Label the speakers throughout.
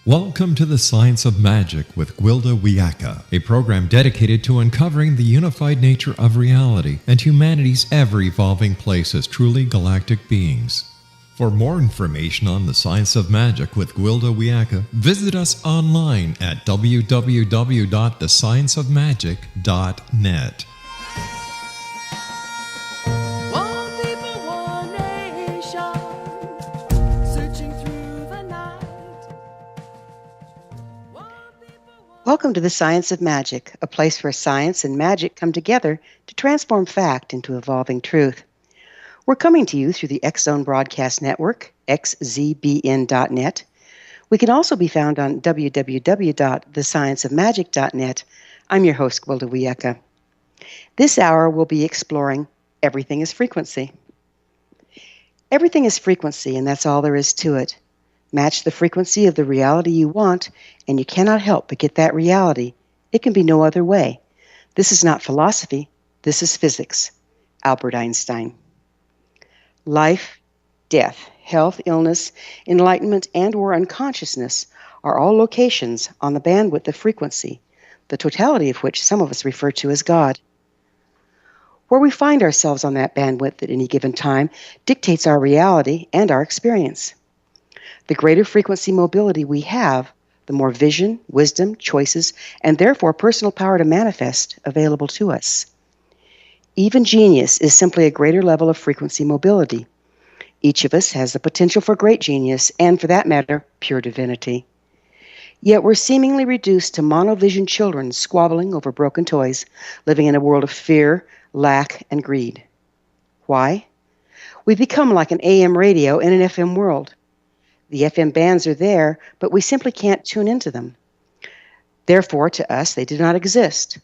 Speaker 1: Welcome to the Science of Magic with Gwilda Wiyaka, a program dedicated to uncovering the unified nature of reality and humanity's ever-evolving place as truly galactic beings. For more information on the Science of Magic with Gwilda Wiyaka, visit us online at www.thescienceofmagic.net.
Speaker 2: Welcome to the Science of Magic, a place where science and magic come together to transform fact into evolving truth. We're coming to you through the X-Zone Broadcast Network, xzbn.net. We can also be found on www.thescienceofmagic.net. I'm your host, Gwilda Wiyaka. This hour we'll be exploring Everything is Frequency. Everything is frequency, and that's all there is to it. Match the frequency of the reality you want, and you cannot help but get that reality. It can be no other way. This is not philosophy. This is physics. Albert Einstein. Life, death, health, illness, enlightenment, and/or unconsciousness are all locations on the bandwidth of frequency, the totality of which some of us refer to as God. Where we find ourselves on that bandwidth at any given time dictates our reality and our experience. The greater frequency mobility we have, the more vision, wisdom, choices, and therefore personal power to manifest available to us. Even genius is simply a greater level of frequency mobility. Each of us has the potential for great genius and, for that matter, pure divinity. Yet we're seemingly reduced to monovision children squabbling over broken toys, living in a world of fear, lack, and greed. Why? We've become like an AM radio in an FM world. The FM bands are there, but we simply can't tune into them. Therefore, to us, they do not exist.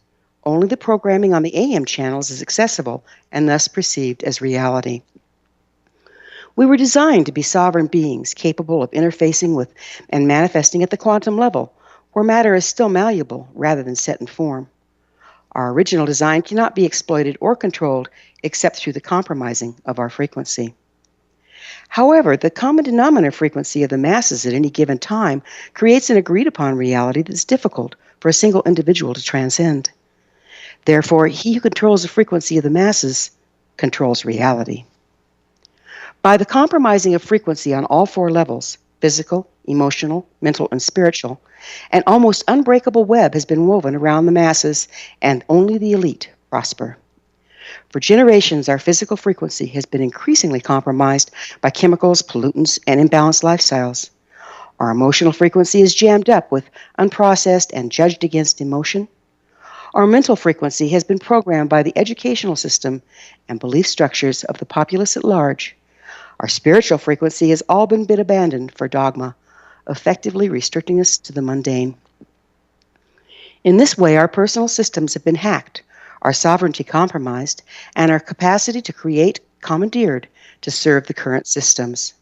Speaker 2: Only the programming on the AM channels is accessible and thus perceived as reality. We were designed to be sovereign beings capable of interfacing with and manifesting at the quantum level, where matter is still malleable rather than set in form. Our original design cannot be exploited or controlled except through the compromising of our frequency. However, the common denominator frequency of the masses at any given time creates an agreed-upon reality that's difficult for a single individual to transcend. Therefore, he who controls the frequency of the masses controls reality. By the compromising of frequency on all four levels, physical, emotional, mental, and spiritual, an almost unbreakable web has been woven around the masses, and only the elite prosper. For generations, our physical frequency has been increasingly compromised by chemicals, pollutants, and imbalanced lifestyles. Our emotional frequency is jammed up with unprocessed and judged against emotion. Our mental frequency has been programmed by the educational system and belief structures of the populace at large. Our spiritual frequency has all been abandoned for dogma, effectively restricting us to the mundane. In this way, our personal systems have been hacked, our sovereignty compromised, and our capacity to create commandeered to serve the current systems.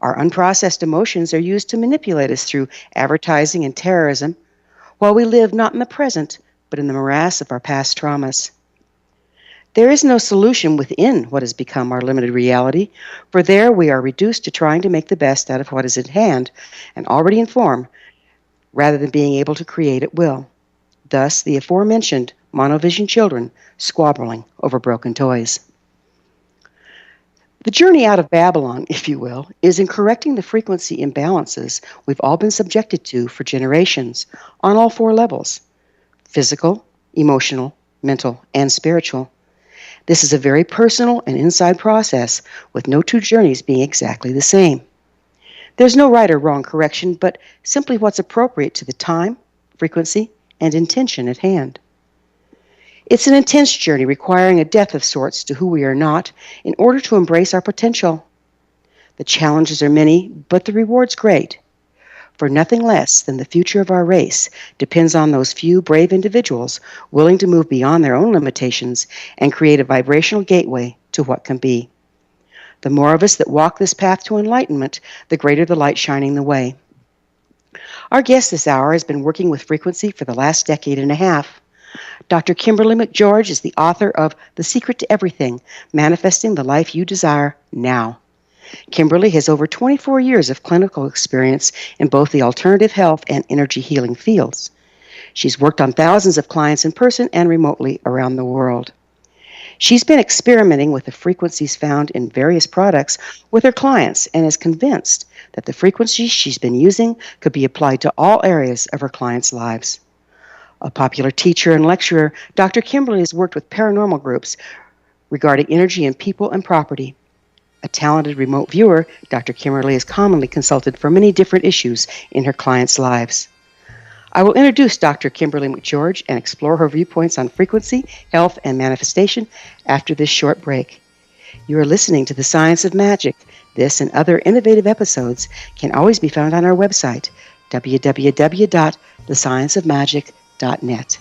Speaker 2: Our unprocessed emotions are used to manipulate us through advertising and terrorism, while we live not in the present, but in the morass of our past traumas. There is no solution within what has become our limited reality, for there we are reduced to trying to make the best out of what is at hand and already in form, rather than being able to create at will. Thus, the aforementioned monovision children squabbling over broken toys. The journey out of Babylon, if you will, is in correcting the frequency imbalances we've all been subjected to for generations on all four levels: physical, emotional, mental, and spiritual. This is a very personal and inside process, with no two journeys being exactly the same. There's no right or wrong correction, but simply what's appropriate to the time, frequency, and intention at hand. It's an intense journey requiring a death of sorts to who we are not in order to embrace our potential. The challenges are many, but the reward's great. For nothing less than the future of our race depends on those few brave individuals willing to move beyond their own limitations and create a vibrational gateway to what can be. The more of us that walk this path to enlightenment, the greater the light shining the way. Our guest this hour has been working with frequency for the last decade and a half. Dr. KIMBERLY is the author of The Secret to Everything, Manifesting the Life You Desire Now. Kimberly has over 24 years of clinical experience in both the alternative health and energy healing fields. She's worked on thousands of clients in person and remotely around the world. She's been experimenting with the frequencies found in various products with her clients and is convinced that the frequencies she's been using could be applied to all areas of her clients' lives. A popular teacher and lecturer, Dr. Kimberly has worked with paranormal groups regarding energy in people and property. A talented remote viewer, Dr. Kimberly is commonly consulted for many different issues in her clients' lives. I will introduce Dr. Kimberly McGeorge and explore her viewpoints on frequency, health, and manifestation after this short break. You are listening to The Science of Magic. This and other innovative episodes can always be found on our website, www.thescienceofmagic.net.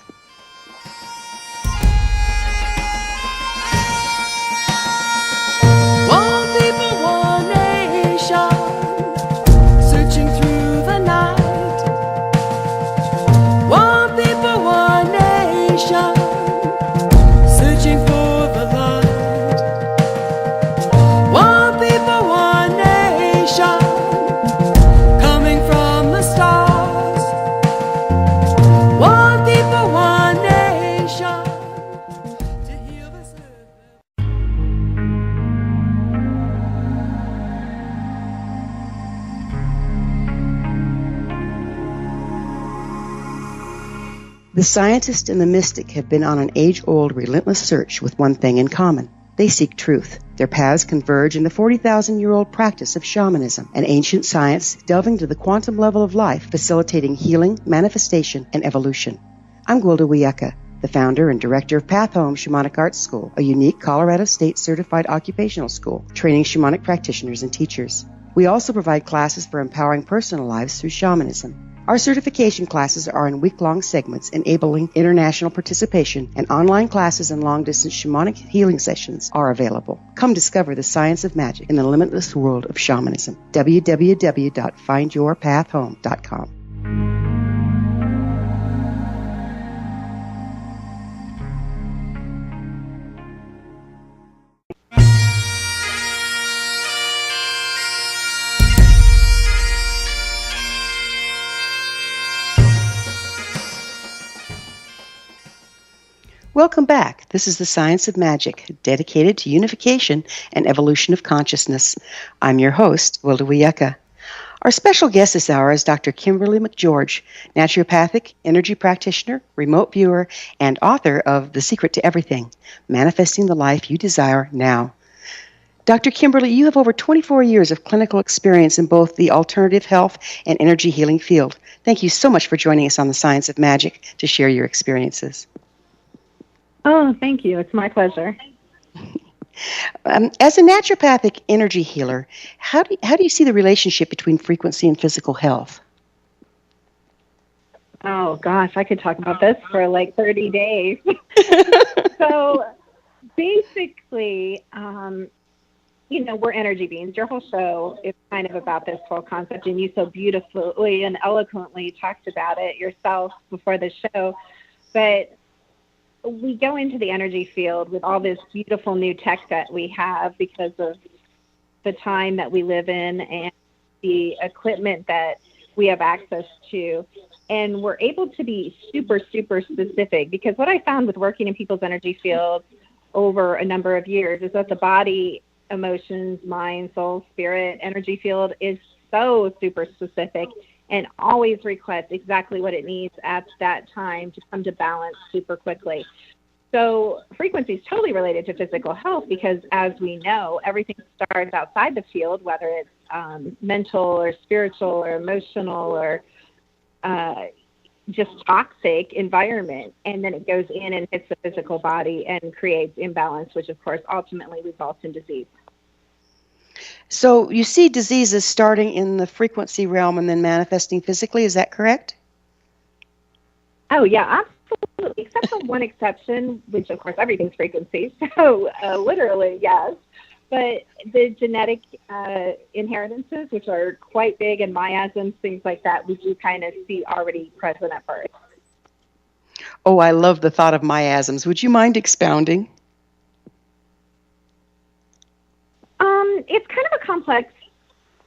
Speaker 2: The scientist and the mystic have been on an age-old, relentless search with one thing in common. They seek truth. Their paths converge in the 40,000-year-old practice of shamanism, an ancient science delving to the quantum level of life, facilitating healing, manifestation, and evolution. I'm Gwilda Wiyaka, the founder and director of Path Home Shamanic Arts School, a unique Colorado State certified occupational school training shamanic practitioners and teachers. We also provide classes for empowering personal lives through shamanism. Our certification classes are in week-long segments enabling international participation, and online classes and long-distance shamanic healing sessions are available. Come discover the science of magic in the limitless world of shamanism. www.findyourpathhome.com. Welcome back. This is The Science of Magic, dedicated to unification and evolution of consciousness. I'm your host, Gwilda Wiyaka. Our special guest this hour is Dr. Kimberly McGeorge, naturopathic, energy practitioner, remote viewer, and author of The Secret to Everything, Manifesting the Life You Desire Now. Dr. Kimberly, you have over 24 years of clinical experience in both the alternative health and energy healing field. Thank you so much for joining us on The Science of Magic to share your experiences.
Speaker 3: Oh, thank you. It's my pleasure.
Speaker 2: As a naturopathic energy healer, how do you see the relationship between frequency and physical health?
Speaker 3: Oh, gosh, I could talk about this for like 30 days. So basically, we're energy beings. Your whole show is kind of about this whole concept, and you so beautifully and eloquently talked about it yourself before the show. But we go into the energy field with all this beautiful new tech that we have because of the time that we live in and the equipment that we have access to. And we're able to be super, super specific, because what I found with working in people's energy fields over a number of years is that the body, emotions, mind, soul, spirit, energy field is so super specific and always requests exactly what it needs at that time to come to balance super quickly. So frequency is totally related to physical health because, as we know, everything starts outside the field, whether it's mental or spiritual or emotional or just toxic environment, and then it goes in and hits the physical body and creates imbalance, which, of course, ultimately results in disease.
Speaker 2: So you see diseases starting in the frequency realm and then manifesting physically, is that correct?
Speaker 3: Oh, yeah, absolutely, except for one exception, which, of course, everything's frequency, so literally, yes. But the genetic inheritances, which are quite big, and miasms, things like that, we do kind of see already present at birth.
Speaker 2: Oh, I love the thought of miasms. Would you mind expounding?
Speaker 3: it's kind of a complex,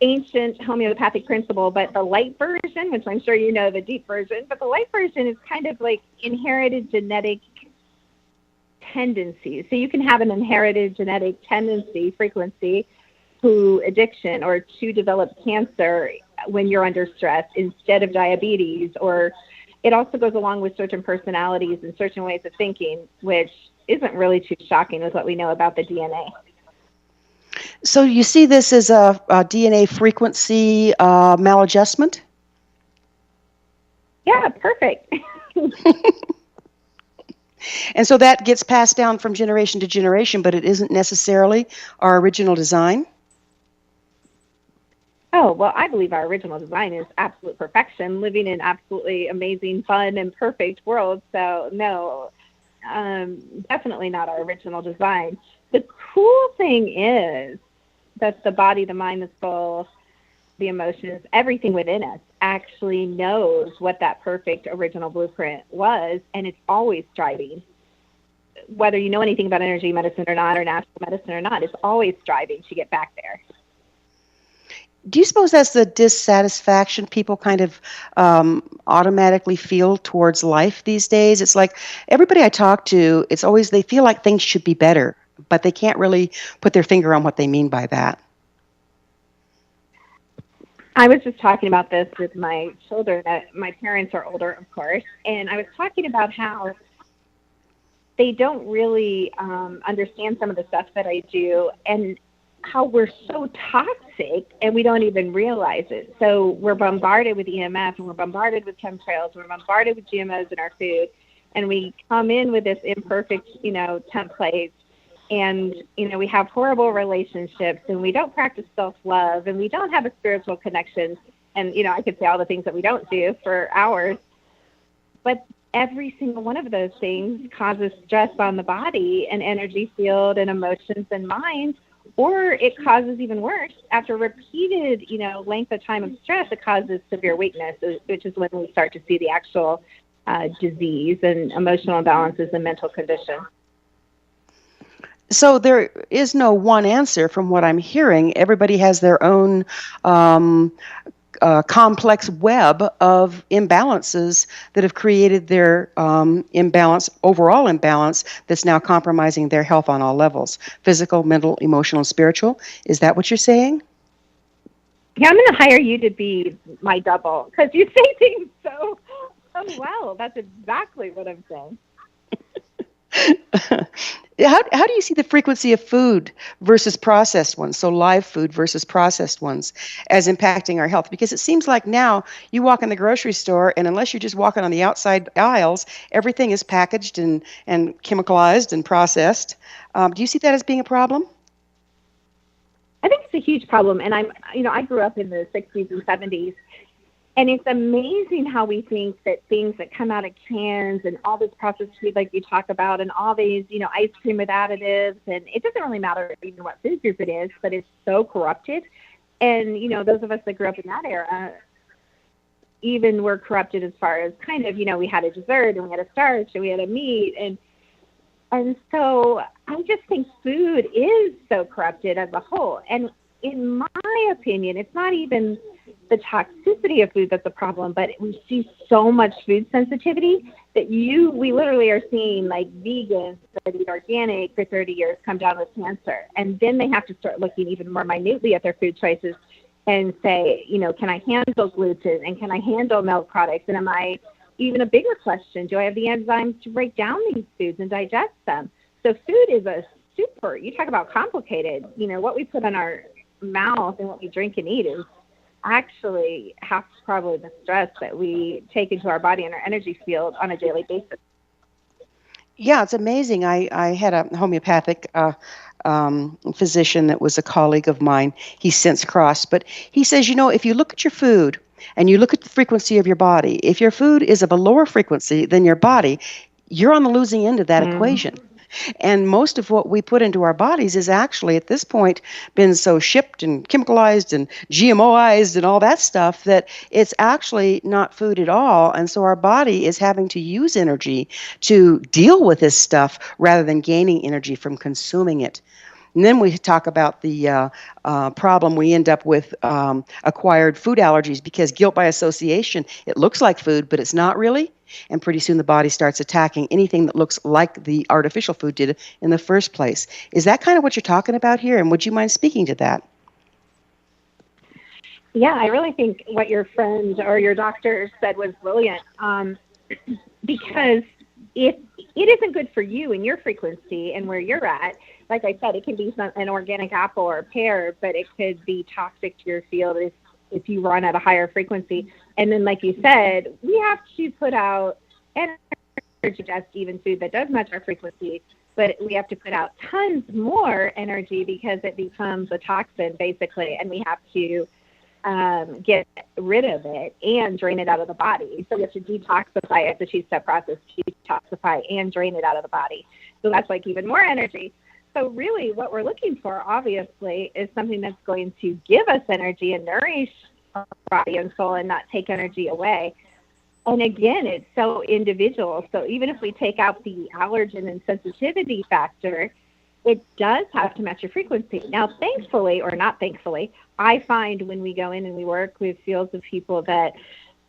Speaker 3: ancient homeopathic principle, but the light version, which I'm sure you know the deep version, but the light version is kind of like inherited genetic tendencies. So you can have an inherited genetic tendency, frequency, to addiction or to develop cancer when you're under stress instead of diabetes. Or it also goes along with certain personalities and certain ways of thinking, which isn't really too shocking with what we know about the DNA.
Speaker 2: So you see this as a DNA frequency maladjustment?
Speaker 3: Yeah, perfect.
Speaker 2: And so that gets passed down from generation to generation, but it isn't necessarily our original design?
Speaker 3: Oh, well, I believe our original design is absolute perfection, living in absolutely amazing, fun, and perfect world. So, no, definitely not our original design. The cool thing is that the body, the mind, the soul, the emotions, everything within us actually knows what that perfect original blueprint was, and it's always striving. Whether you know anything about energy medicine or not, or natural medicine or not, it's always striving to get back there.
Speaker 2: Do you suppose that's the dissatisfaction people kind of automatically feel towards life these days? It's like everybody I talk to, it's always they feel like things should be better, but they can't really put their finger on what they mean by that.
Speaker 3: I was just talking about this with my children. My parents are older, of course, and I was talking about how they don't really understand some of the stuff that I do, and how we're so toxic and we don't even realize it. So we're bombarded with EMF, and we're bombarded with chemtrails, we're bombarded with GMOs in our food, and we come in with this imperfect, template, and, we have horrible relationships, and we don't practice self-love, and we don't have a spiritual connection. And, I could say all the things that we don't do for hours, but every single one of those things causes stress on the body and energy field and emotions and mind. Or it causes even worse. After repeated, length of time of stress, it causes severe weakness, which is when we start to see the actual disease and emotional imbalances and mental condition.
Speaker 2: So there is no one answer from what I'm hearing. Everybody has their own complex web of imbalances that have created their overall imbalance that's now compromising their health on all levels, physical, mental, emotional, and spiritual. Is that what you're saying?
Speaker 3: Yeah, I'm going to hire you to be my double because you say things so well. That's exactly what I'm saying.
Speaker 2: How do you see the frequency of food versus processed ones, so live food versus processed ones, as impacting our health? Because it seems like now you walk in the grocery store, and unless you're just walking on the outside aisles, everything is packaged and chemicalized and processed. Do you see that as being a problem?
Speaker 3: I think it's a huge problem. And I grew up in the 60s and 70s. And it's amazing how we think that things that come out of cans and all this processed food like you talk about and all these, ice cream with additives, and it doesn't really matter even what food group it is, but it's so corrupted. And, those of us that grew up in that era even were corrupted as far as kind of, we had a dessert and we had a starch and we had a meat. And so I just think food is so corrupted as a whole. And in my opinion, it's not even the toxicity of food that's a problem, but we see so much food sensitivity that we literally are seeing like vegans that eat organic for 30 years come down with cancer. And then they have to start looking even more minutely at their food choices and say, can I handle gluten and can I handle milk products? And am I, even a bigger question, do I have the enzymes to break down these foods and digest them? So food is you talk about complicated, what we put in our mouth and what we drink and eat is actually half probably the stress that we take into our body and our energy field on a daily basis.
Speaker 2: Yeah, it's amazing. I had a homeopathic physician that was a colleague of mine. He's since crossed, but he says, if you look at your food and you look at the frequency of your body, if your food is of a lower frequency than your body, you're on the losing end of that equation. And most of what we put into our bodies is actually at this point been so shipped and chemicalized and GMOized and all that stuff that it's actually not food at all. And so our body is having to use energy to deal with this stuff rather than gaining energy from consuming it. And then we talk about the problem we end up with acquired food allergies because guilt by association, it looks like food, but it's not really. And pretty soon the body starts attacking anything that looks like the artificial food did in the first place. Is that kind of what you're talking about here? And would you mind speaking to that?
Speaker 3: Yeah, I really think what your friend or your doctor said was brilliant, because if it isn't good for you and your frequency and where you're at, like I said, it can be an organic apple or a pear, but it could be toxic to your field if you run at a higher frequency. And then, like you said, we have to put out energy, just even food that does match our frequency, but we have to put out tons more energy because it becomes a toxin, basically, and we have to get rid of it and drain it out of the body. So we have to detoxify it, the 2-step process, detoxify and drain it out of the body. So that's like even more energy. So really what we're looking for, obviously, is something that's going to give us energy and nourish our body and soul and not take energy away. And again, it's so individual. So even if we take out the allergen and sensitivity factor, it does have to match your frequency. Now, thankfully, or not thankfully, I find when we go in and we work with fields of people that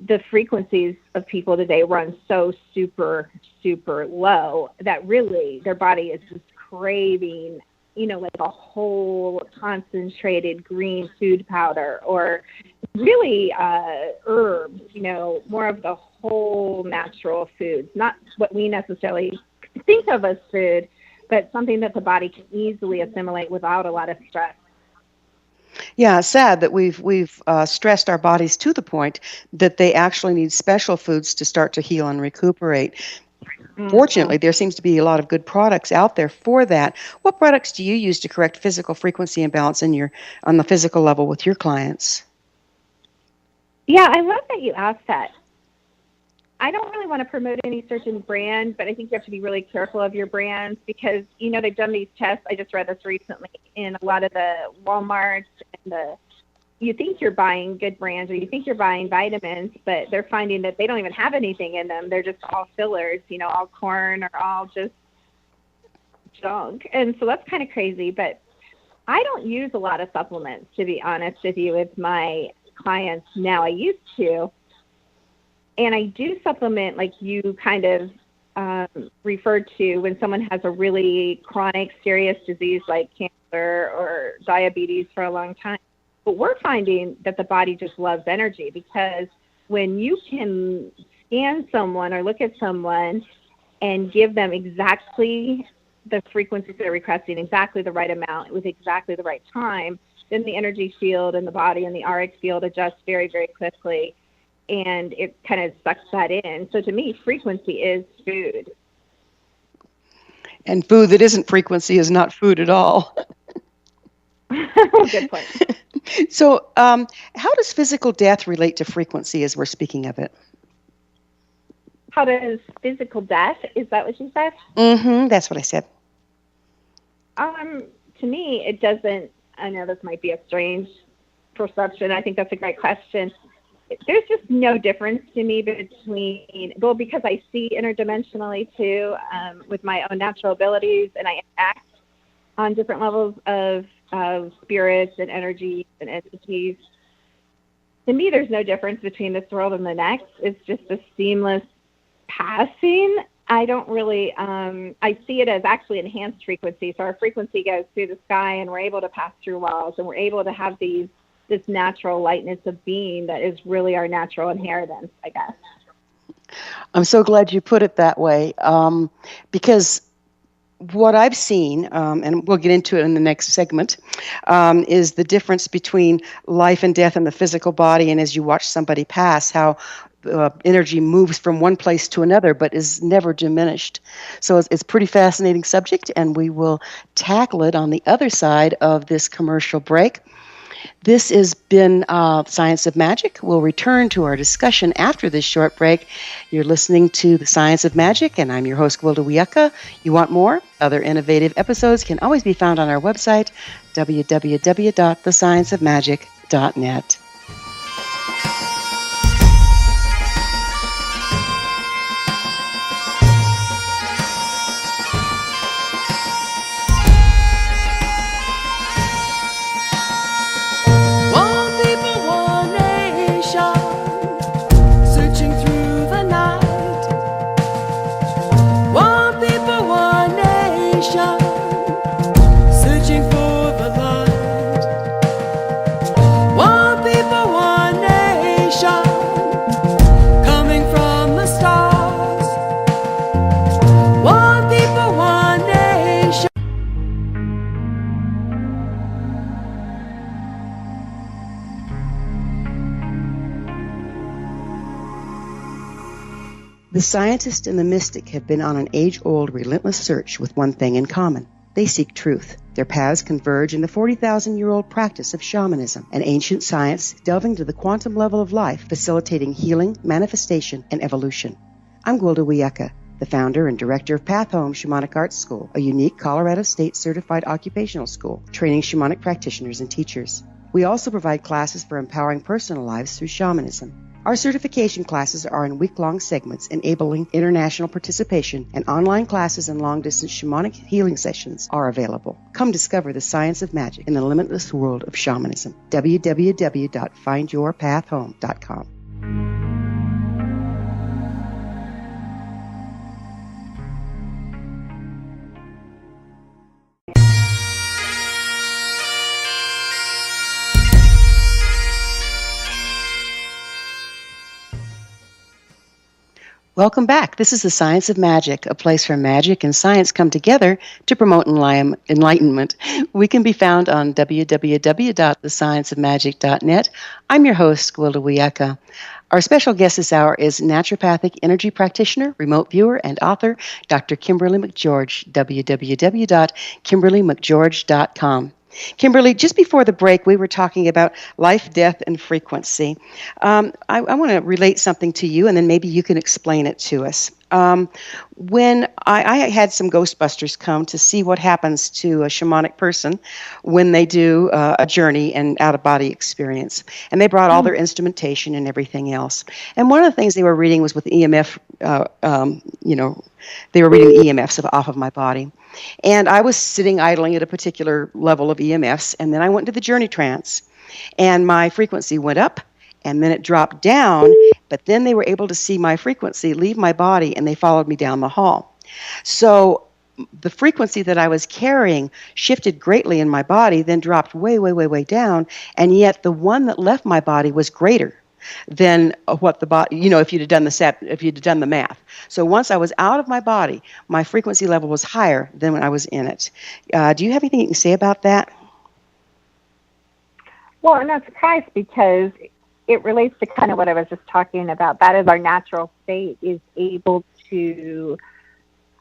Speaker 3: the frequencies of people today run so super, super low that really their body is just craving, like a whole concentrated green food powder or really herbs, more of the whole natural foods, not what we necessarily think of as food, but something that the body can easily assimilate without a lot of stress.
Speaker 2: Yeah, it's sad that we've stressed our bodies to the point that they actually need special foods to start to heal and recuperate. Mm-hmm. Fortunately, there seems to be a lot of good products out there for that. What products do you use to correct physical frequency imbalance on the physical level with your clients?
Speaker 3: Yeah, I love that you asked that. I don't really want to promote any certain brand, but I think you have to be really careful of your brands because, they've done these tests. I just read this recently in a lot of the Walmarts and you think you're buying good brands or you think you're buying vitamins, but they're finding that they don't even have anything in them. They're just all fillers, all corn or all just junk. And so that's kind of crazy, but I don't use a lot of supplements, to be honest with you, with my clients now. I used to. And I do supplement, like you kind of referred to, when someone has a really chronic, serious disease like cancer or diabetes for a long time. But we're finding that the body just loves energy because when you can scan someone or look at someone and give them exactly the frequencies they're requesting, exactly the right amount with exactly the right time, then the energy field and the body and the RX field adjusts very, very quickly. And it kind of sucks that in. So to me, frequency is food.
Speaker 2: And food that isn't frequency is not food at all.
Speaker 3: Good point.
Speaker 2: So how does physical death relate to frequency as we're speaking of it?
Speaker 3: How does physical death, is that what you said?
Speaker 2: Mm-hmm, that's what I said.
Speaker 3: To me, it doesn't, I know this might be a strange perception. I think that's a great question. There's just no difference to me between, because I see interdimensionally too, with my own natural abilities, and I act on different levels of spirits and energies and entities. To me, there's no difference between this world and the next. It's just a seamless passing. I don't really, I see it as actually enhanced frequency. So our frequency goes through the sky and we're able to pass through walls and we're able to have this natural lightness of being that is really our natural inheritance, I guess.
Speaker 2: I'm so glad you put it that way, because what I've seen, and we'll get into it in the next segment, is the difference between life and death in the physical body, and as you watch somebody pass, how energy moves from one place to another, but is never diminished. So it's a pretty fascinating subject, and we will tackle it on the other side of this commercial break. This has been Science of Magic. We'll return to our discussion after this short break. You're listening to The Science of Magic, and I'm your host, Gwilda Wiyaka. You want more? Other innovative episodes can always be found on our website, www.thescienceofmagic.net. The scientist and the mystic have been on an age-old, relentless search with one thing in common. They seek truth. Their paths converge in the 40,000-year-old practice of shamanism, an ancient science delving to the quantum level of life, facilitating healing, manifestation, and evolution. I'm Gwilda Wiyaka, the founder and director of Path Home Shamanic Arts School, a unique Colorado State certified occupational school training shamanic practitioners and teachers. We also provide classes for empowering personal lives through shamanism. Our certification classes are in week-long segments enabling international participation, and online classes and long-distance shamanic healing sessions are available. Come discover the science of magic in the limitless world of shamanism. www.findyourpathhome.com. Welcome back. This is the Science of Magic, a place where magic and science come together to promote enlightenment. We can be found on www.thescienceofmagic.net. I'm your host, Gwilda Wiyaka. Our special guest this hour is naturopathic energy practitioner, remote viewer, and author, Dr. Kimberly McGeorge, www.kimberlymcgeorge.com. Kimberly, just before the break, we were talking about life, death, and frequency. I want to relate something to you, and then maybe you can explain it to us. When I had some Ghostbusters come to see what happens to a shamanic person when they do a journey and out-of-body experience. And they brought all their instrumentation and everything else. And one of the things they were reading was with EMF, they were reading EMFs off of my body. And I was sitting idling at a particular level of EMFs, and then I went into the journey trance, and my frequency went up, and then it dropped down, but then they were able to see my frequency leave my body, and they followed me down the hall. So the frequency that I was carrying shifted greatly in my body, then dropped way, way, way, way down, and yet the one that left my body was greater than what the body, if you'd have done the math. So once I was out of my body, my frequency level was higher than when I was in it. Do you have anything you can say about that?
Speaker 3: Well, I'm not surprised because it relates to kind of what I was just talking about. That is our natural state, is able to,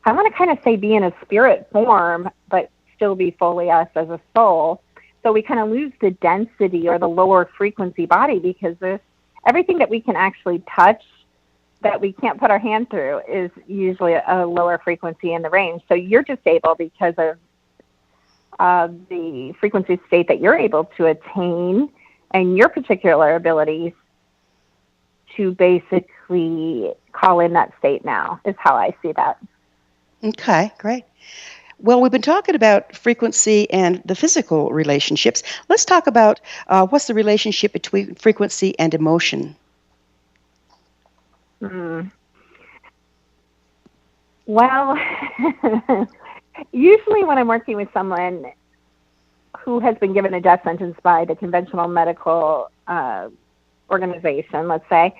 Speaker 3: I want to kind of say, be in a spirit form, but still be fully us as a soul. So we kind of lose the density or the lower frequency body because there's everything that we can actually touch that we can't put our hand through is usually a lower frequency in the range. So you're just able, because of the frequency state that you're able to attain and your particular abilities, to basically call in that state now, is how I see that.
Speaker 2: Okay, great. Well, we've been talking about frequency and the physical relationships. Let's talk about what's the relationship between frequency and emotion.
Speaker 3: Well, usually when I'm working with someone who has been given a death sentence by the conventional medical organization, let's say,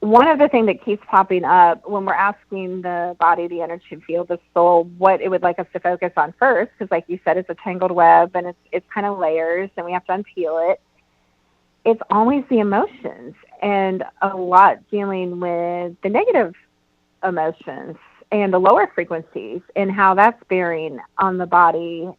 Speaker 3: one of the things that keeps popping up when we're asking the body, the energy field, the soul, what it would like us to focus on first, because like you said, it's a tangled web and it's kind of layers and we have to unpeel it. It's always the emotions, and a lot dealing with the negative emotions and the lower frequencies and how that's bearing on the body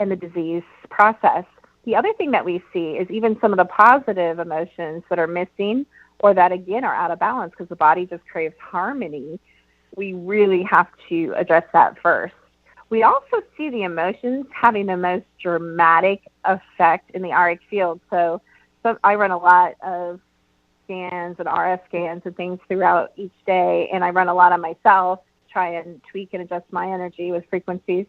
Speaker 3: and the disease process. The other thing that we see is even some of the positive emotions that are missing, or that, again, are out of balance because the body just craves harmony. We really have to address that first. We also see the emotions having the most dramatic effect in the auric field. So I run a lot of scans and RF scans and things throughout each day, and I run a lot on myself, try and tweak and adjust my energy with frequencies.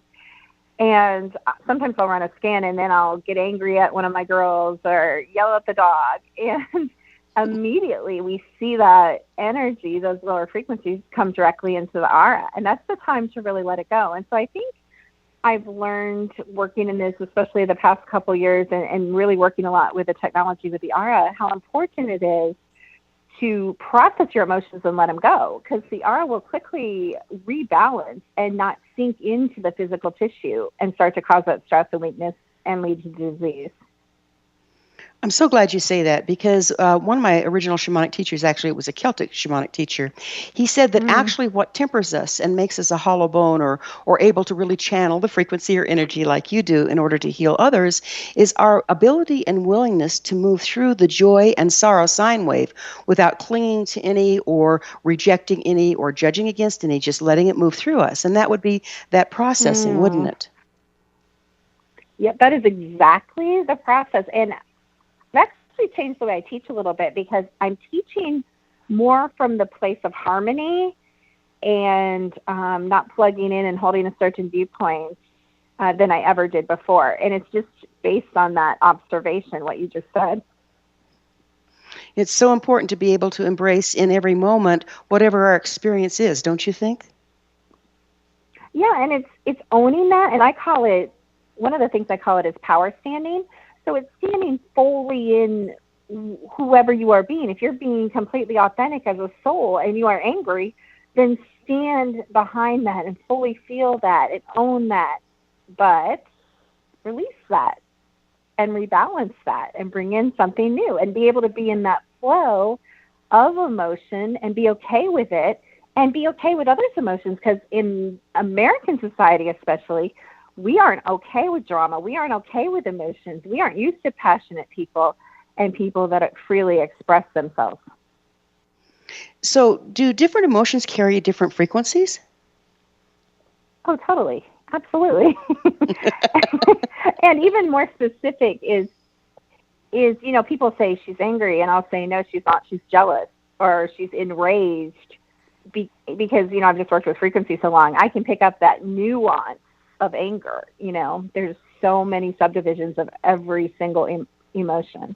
Speaker 3: And sometimes I'll run a scan and then I'll get angry at one of my girls or yell at the dog, and immediately we see that energy, those lower frequencies, come directly into the aura. And that's the time to really let it go. And so I think I've learned working in this, especially the past couple of years, and really working a lot with the technology with the aura, how important it is to process your emotions and let them go, because the aura will quickly rebalance and not sink into the physical tissue and start to cause that stress and weakness and lead to disease.
Speaker 2: I'm so glad you say that because one of my original shamanic teachers, actually, it was a Celtic shamanic teacher. He said that
Speaker 3: Mm.
Speaker 2: actually what tempers us and makes us a hollow bone or able to really channel the frequency or energy like you do in order to heal others is our ability and willingness to move through the joy and sorrow sine wave without clinging to any or rejecting any or judging against any, just letting it move through us. And that would be that processing, wouldn't
Speaker 3: Mm.
Speaker 2: it?
Speaker 3: Yep, that is exactly the process. And I've actually changed the way I teach a little bit because I'm teaching more from the place of harmony and not plugging in and holding a certain viewpoint than I ever did before. And it's just based on that observation, what you just said.
Speaker 2: It's so important to be able to embrace in every moment whatever our experience is, don't you think?
Speaker 3: Yeah, and it's owning that, and I call it, one of the things I call it is power standing. So it's standing fully in whoever you are being. If you're being completely authentic as a soul and you are angry, then stand behind that and fully feel that and own that, but release that and rebalance that and bring in something new and be able to be in that flow of emotion and be okay with it and be okay with others' emotions. Because in American society, especially, we aren't okay with drama. We aren't okay with emotions. We aren't used to passionate people and people that freely express themselves.
Speaker 2: So, do different emotions carry different frequencies?
Speaker 3: Oh, totally. Absolutely. And even more specific is, people say she's angry, and I'll say, no, she's not. She's jealous, or she's enraged. Because, I've just worked with frequency so long, I can pick up that nuance of anger. There's so many subdivisions of every single emotion.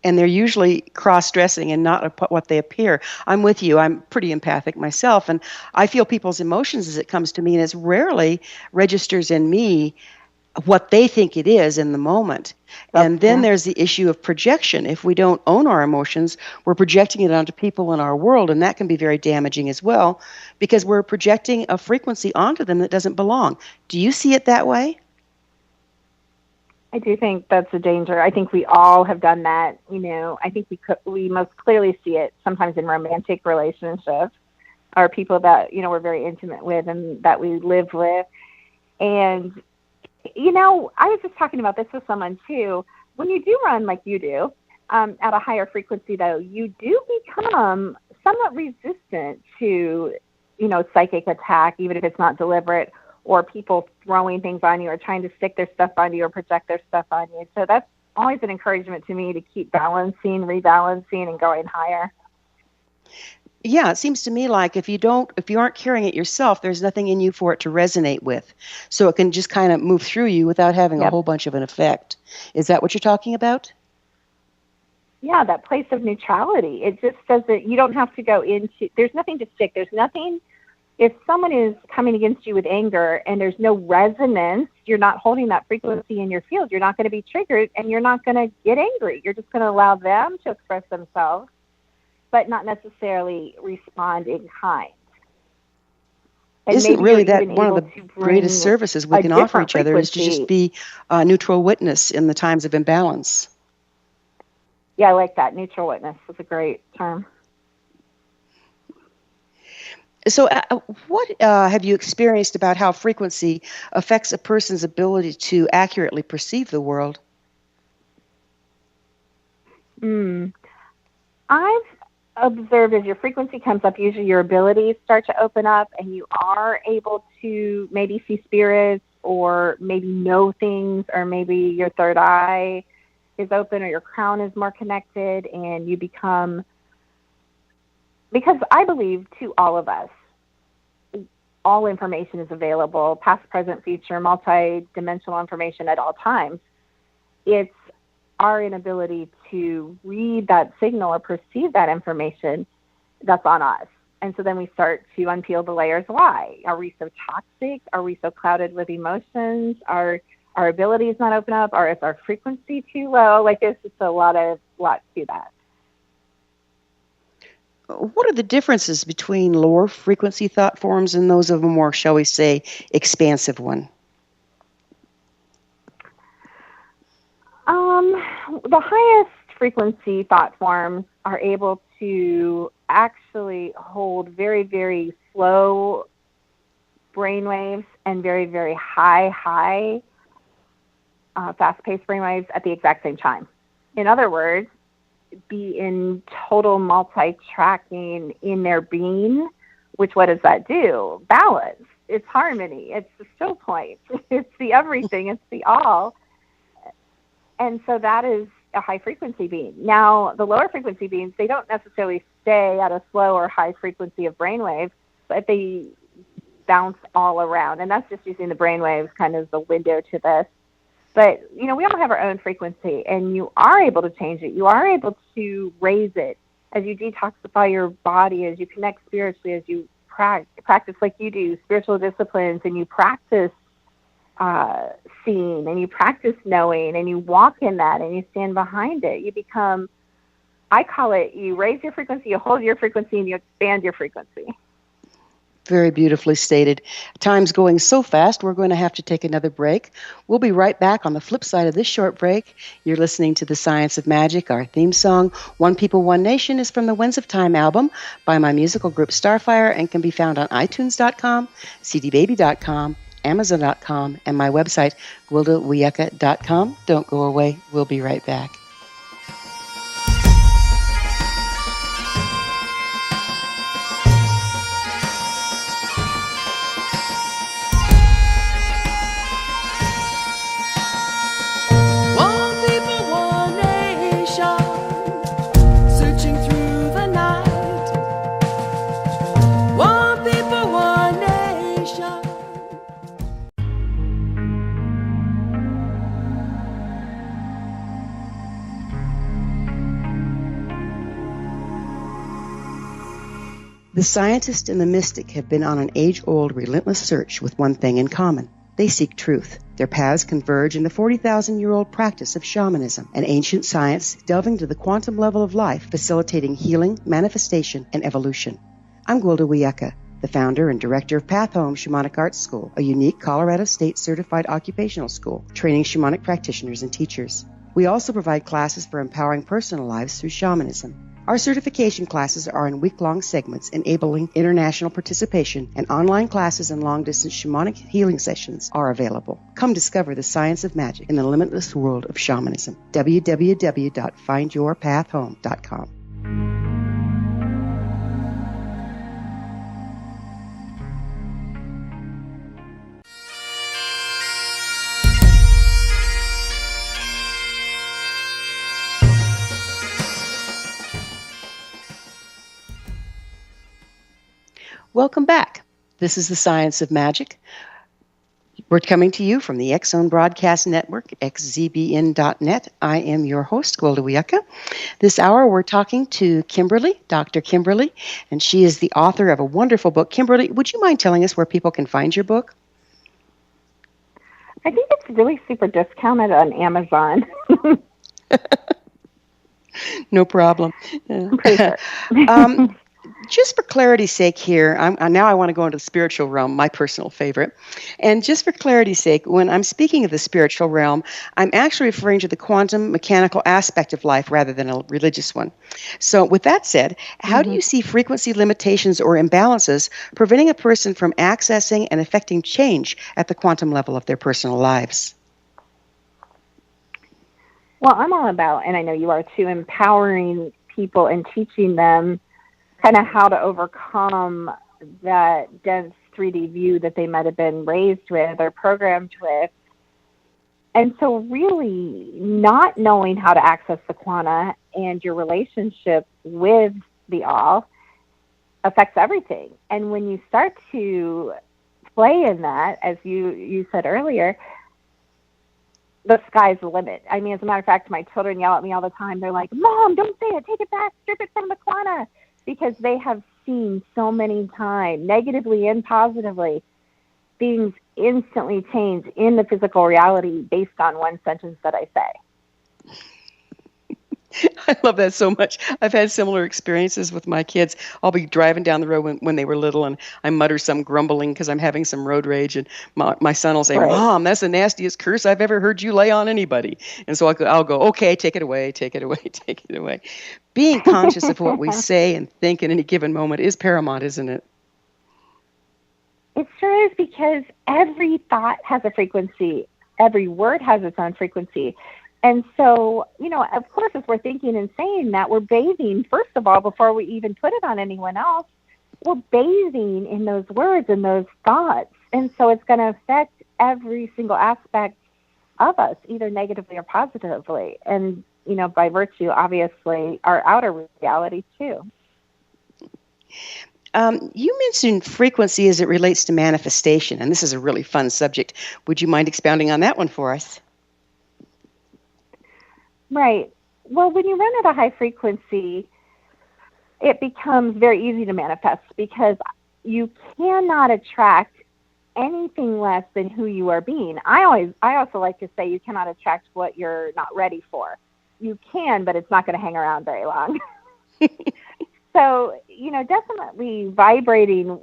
Speaker 2: And they're usually cross-dressing and not what they appear. I'm with you. I'm pretty empathic myself, and I feel people's emotions as it comes to me, and it rarely registers in me what they think it is in the moment. And then there's the issue of projection. If we don't own our emotions, we're projecting it onto people in our world, and that can be very damaging as well because we're projecting a frequency onto them that doesn't belong. Do you see it that way?
Speaker 3: I do think that's a danger. I think we all have done that. I think we most clearly see it sometimes in romantic relationships or people that, we're very intimate with and that we live with. And, I was just talking about this with someone too. When you do run like you do at a higher frequency, though, you do become somewhat resistant to, psychic attack, even if it's not deliberate, or people throwing things on you or trying to stick their stuff on you or project their stuff on you. So that's always an encouragement to me to keep balancing, rebalancing, and going higher.
Speaker 2: Yeah, it seems to me like if you aren't carrying it yourself, there's nothing in you for it to resonate with. So it can just kind of move through you without having a whole bunch of an effect. Is that what you're talking about?
Speaker 3: Yeah, that place of neutrality. It just says that you don't have to go into, there's nothing to stick. There's nothing, if someone is coming against you with anger and there's no resonance, you're not holding that frequency in your field. You're not going to be triggered and you're not going to get angry. You're just going to allow them to express themselves, but not necessarily respond in kind. And
Speaker 2: isn't really that one of the greatest services we can offer each other is to just be a neutral witness in the times of imbalance?
Speaker 3: Yeah, I like that. Neutral witness is a great term.
Speaker 2: So what have you experienced about how frequency affects a person's ability to accurately perceive the world?
Speaker 3: I've observed as your frequency comes up, usually your abilities start to open up and you are able to maybe see spirits or maybe know things, or maybe your third eye is open or your crown is more connected, and you become, because I believe to all of us, all information is available, past, present, future, multi-dimensional information at all times. It's our inability to read that signal or perceive that information that's on us. And so then we start to unpeel the layers. Why? Are we so toxic? Are we so clouded with emotions? Are our abilities not open up? Or is our frequency too low? Like, there's just a lot to that.
Speaker 2: What are the differences between lower frequency thought forms and those of a more, shall we say, expansive one?
Speaker 3: the highest frequency thought forms are able to actually hold very, very slow brainwaves and very, very high, fast-paced brainwaves at the exact same time. In other words, be in total multi-tracking in their being, which what does that do? Balance. It's harmony. It's the still point. It's the everything. It's the all. And so that is a high frequency being. Now, the lower frequency beings, they don't necessarily stay at a slow or high frequency of brainwaves, but they bounce all around. And that's just using the brainwaves kind of as the window to this. But, we all have our own frequency, and you are able to change it. You are able to raise it as you detoxify your body, as you connect spiritually, as you practice like you do, spiritual disciplines, and you practice seeing, and you practice knowing, and you walk in that, and you stand behind it. You become, I call it, you raise your frequency, you hold your frequency, and you expand your frequency.
Speaker 2: Very beautifully stated. Time's going so fast, we're going to have to take another break. We'll be right back on the flip side of this short break. You're listening to The Science of Magic. Our theme song, One People, One Nation, is from the Winds of Time album by my musical group Starfire and can be found on iTunes.com, cdbaby.com, Amazon.com, and my website, GwildaWiyaka.com. Don't go away. We'll be right back. The scientist and the mystic have been on an age-old, relentless search with one thing in common. They seek truth. Their paths converge in the 40,000-year-old practice of shamanism, an ancient science delving to the quantum level of life, facilitating healing, manifestation, and evolution. I'm Gwilda Wiyaka, the founder and director of Path Home Shamanic Arts School, a unique Colorado State certified occupational school training shamanic practitioners and teachers. We also provide classes for empowering personal lives through shamanism. Our certification classes are in week-long segments enabling international participation, and online classes and long-distance shamanic healing sessions are available. Come discover the science of magic in the limitless world of shamanism. www.findyourpathhome.com. Welcome back. This is The Science of Magic. We're coming to you from the X-Zone Broadcast Network, xzbn.net. I am your host, Gwilda Wiyaka. This hour, we're talking to Kimberly, Dr. Kimberly, and she is the author of a wonderful book. Kimberly, would you mind telling us where people can find your book?
Speaker 3: I think it's really super discounted on Amazon.
Speaker 2: No problem.
Speaker 3: I'm pretty sure.
Speaker 2: Just for clarity's sake here, now I want to go into the spiritual realm, my personal favorite. And just for clarity's sake, when I'm speaking of the spiritual realm, I'm actually referring to the quantum mechanical aspect of life rather than a religious one. So with that said, how do you see frequency limitations or imbalances preventing a person from accessing and affecting change at the quantum level of their personal lives?
Speaker 3: Well, I'm all about, and I know you are too, empowering people and teaching them kind of how to overcome that dense 3D view that they might have been raised with or programmed with. And so really not knowing how to access the quanta and your relationship with the all affects everything. And when you start to play in that, as you said earlier, the sky's the limit. I mean, as a matter of fact, my children yell at me all the time. They're like, Mom, don't say it. Take it back. Strip it from the quanta. Because they have seen so many times, negatively and positively, things instantly change in the physical reality based on one sentence that I say.
Speaker 2: I love that so much. I've had similar experiences with my kids. I'll be driving down the road when they were little, and I mutter some grumbling because I'm having some road rage, and my son will say,
Speaker 3: Right.
Speaker 2: "Mom, that's the nastiest curse I've ever heard you lay on anybody." And so I'll go, "Okay, take it away, take it away, take it away." Being conscious of what we say and think in any given moment is paramount, isn't it?
Speaker 3: It sure is, because every thought has a frequency. Every word has its own frequency. And so, of course, as we're thinking and saying that, we're bathing, first of all, before we even put it on anyone else, we're bathing in those words and those thoughts. And so it's going to affect every single aspect of us, either negatively or positively. And, by virtue, obviously, our outer reality, too.
Speaker 2: You mentioned frequency as it relates to manifestation, and this is a really fun subject. Would you mind expounding on that one for us?
Speaker 3: Right. Well, when you run at a high frequency, it becomes very easy to manifest, because you cannot attract anything less than who you are being. I also like to say you cannot attract what you're not ready for. You can, but it's not going to hang around very long. So, definitely vibrating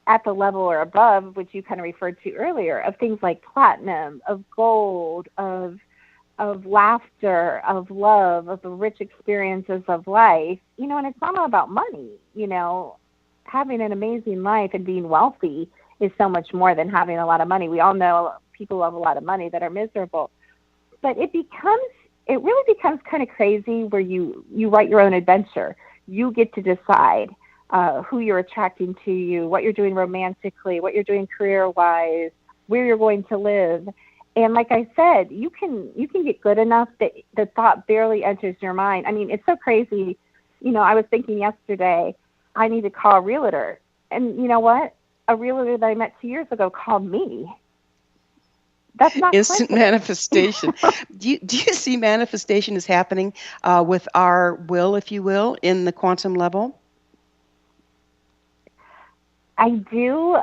Speaker 3: at the level or above, which you kind of referred to earlier, of things like platinum, of gold, of laughter, of love, of the rich experiences of life, and it's not all about money. Having an amazing life and being wealthy is so much more than having a lot of money. We all know people who have a lot of money that are miserable, but it really becomes kind of crazy where you write your own adventure. You get to decide who you're attracting to you, what you're doing romantically, what you're doing career-wise, where you're going to live. And like I said, you can get good enough that the thought barely enters your mind. I mean, it's so crazy. I was thinking yesterday, I need to call a realtor. And you know what? A realtor that I met 2 years ago called me. That's not
Speaker 2: Instant
Speaker 3: coincidence.
Speaker 2: manifestation. Do you see manifestation as happening with our will, if you will, in the quantum level?
Speaker 3: I do.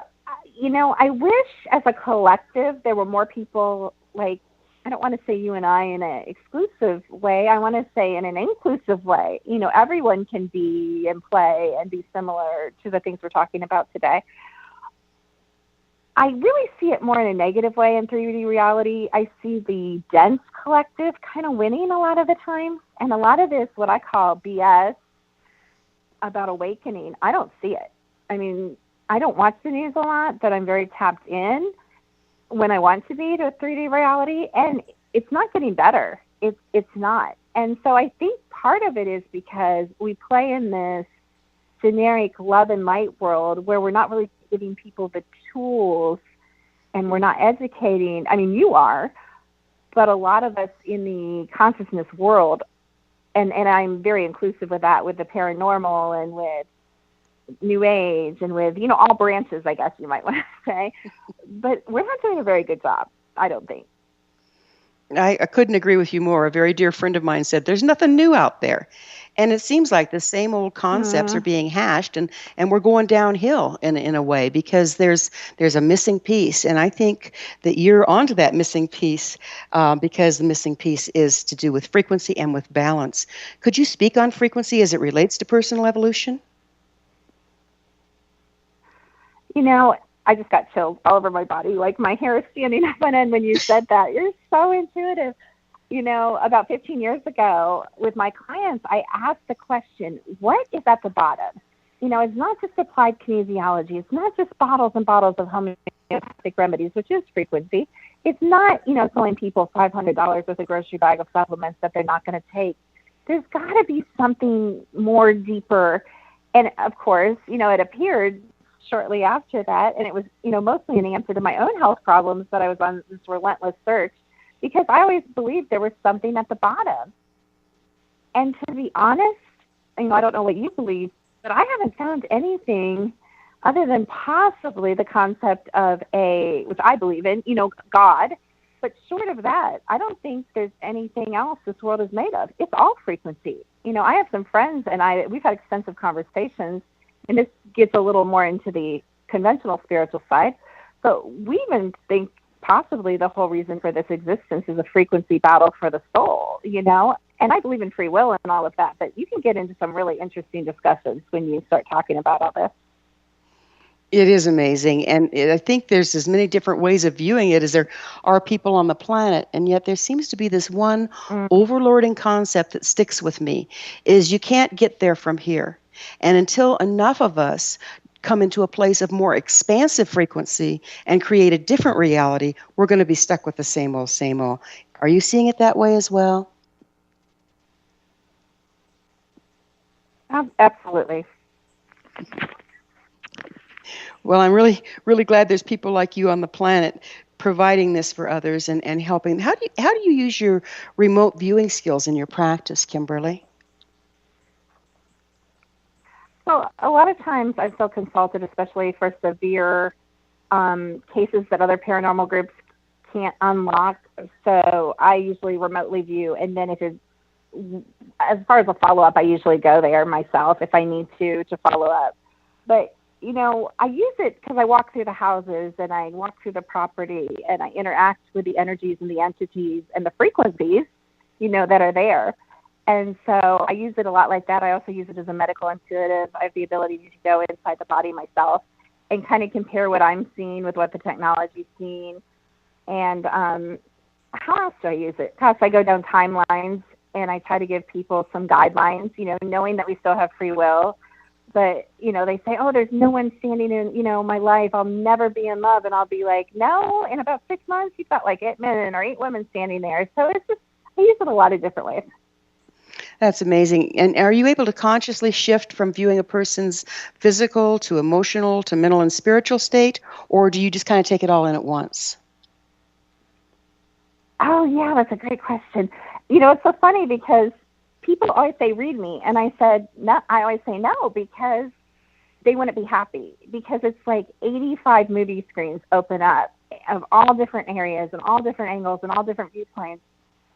Speaker 3: I wish as a collective there were more people like, I don't want to say you and I in an exclusive way. I want to say in an inclusive way. Everyone can be and play and be similar to the things we're talking about today. I really see it more in a negative way in 3D reality. I see the dense collective kind of winning a lot of the time. And a lot of this, what I call BS about awakening, I don't see it. I mean, I don't watch the news a lot, but I'm very tapped in when I want to be to 3D reality. And it's not getting better. It's not. And so I think part of it is because we play in this generic love and light world where we're not really giving people the tools and we're not educating. I mean, you are, but a lot of us in the consciousness world, and I'm very inclusive with that, with the paranormal and with New Age and with, all branches, I guess you might want to say. But we're not doing a very good job, I don't think.
Speaker 2: I couldn't agree with you more. A very dear friend of mine said, there's nothing new out there. And it seems like the same old concepts are being hashed, and we're going downhill in a way, because there's a missing piece. And I think that you're onto that missing piece, because the missing piece is to do with frequency and with balance. Could you speak on frequency as it relates to personal evolution?
Speaker 3: I just got chills all over my body. Like my hair is standing up on end when you said that. You're so intuitive. About 15 years ago with my clients, I asked the question, what is at the bottom? It's not just applied kinesiology. It's not just bottles and bottles of homeopathic remedies, which is frequency. It's not, selling people $500 with a grocery bag of supplements that they're not going to take. There's got to be something more deeper. And of course, it appeared shortly after that, and it was, mostly an answer to my own health problems, that I was on this relentless search, because I always believed there was something at the bottom. And to be honest, I don't know what you believe, but I haven't found anything other than possibly the concept of which I believe in, God. But short of that, I don't think there's anything else this world is made of. It's all frequency. I have some friends, and we've had extensive conversations, and this gets a little more into the conventional spiritual side, but we even think possibly the whole reason for this existence is a frequency battle for the soul, And I believe in free will and all of that, but you can get into some really interesting discussions when you start talking about all this.
Speaker 2: It is amazing. And I think there's as many different ways of viewing it as there are people on the planet. And yet there seems to be this one overlording concept that sticks with me, is you can't get there from here. And until enough of us come into a place of more expansive frequency and create a different reality, we're going to be stuck with the same old, same old. Are you seeing it that way as well?
Speaker 3: Absolutely.
Speaker 2: Well, I'm really, really glad there's people like you on the planet providing this for others and helping. How do you use your remote viewing skills in your practice, Kimberly?
Speaker 3: So a lot of times I feel consulted, especially for severe cases that other paranormal groups can't unlock. So I usually remotely view, and then if it's, as far as a follow-up, I usually go there myself if I need to follow up. But, I use it because I walk through the houses and I walk through the property and I interact with the energies and the entities and the frequencies, that are there. And so I use it a lot like that. I also use it as a medical intuitive. I have the ability to go inside the body myself and kind of compare what I'm seeing with what the technology's seeing. And how else do I use it? Gosh, I go down timelines and I try to give people some guidelines, knowing that we still have free will. But, they say, oh, there's no one standing in, my life. I'll never be in love. And I'll be like, no, in about 6 months, you've got like 8 men or 8 women standing there. So it's just, I use it a lot of different ways.
Speaker 2: That's amazing. And are you able to consciously shift from viewing a person's physical to emotional to mental and spiritual state? Or do you just kind of take it all in at once?
Speaker 3: Oh, yeah, that's a great question. It's so funny because people always say, read me. And I said, no, I always say no, because they wouldn't be happy. Because it's like 85 movie screens open up of all different areas and all different angles and all different viewpoints.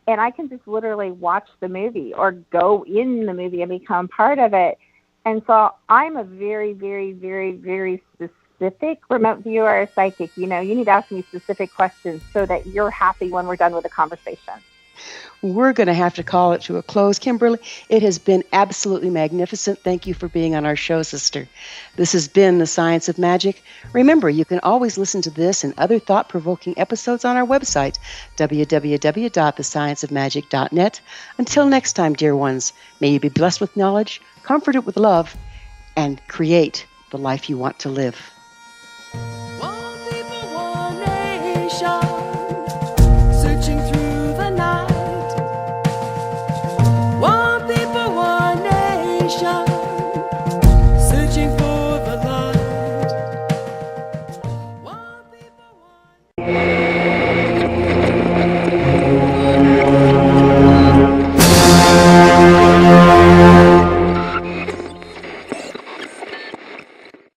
Speaker 3: And I can just literally watch the movie or go in the movie and become part of it. And so I'm a very, very, very, very specific remote viewer or psychic. You need to ask me specific questions so that you're happy when we're done with the conversation.
Speaker 2: We're going to have to call it to a close. Kimberly, it has been absolutely magnificent. Thank you for being on our show, sister. This has been The Science of Magic. Remember, you can always listen to this and other thought-provoking episodes on our website, www.thescienceofmagic.net. Until next time, dear ones, may you be blessed with knowledge, comforted with love, and create the life you want to live.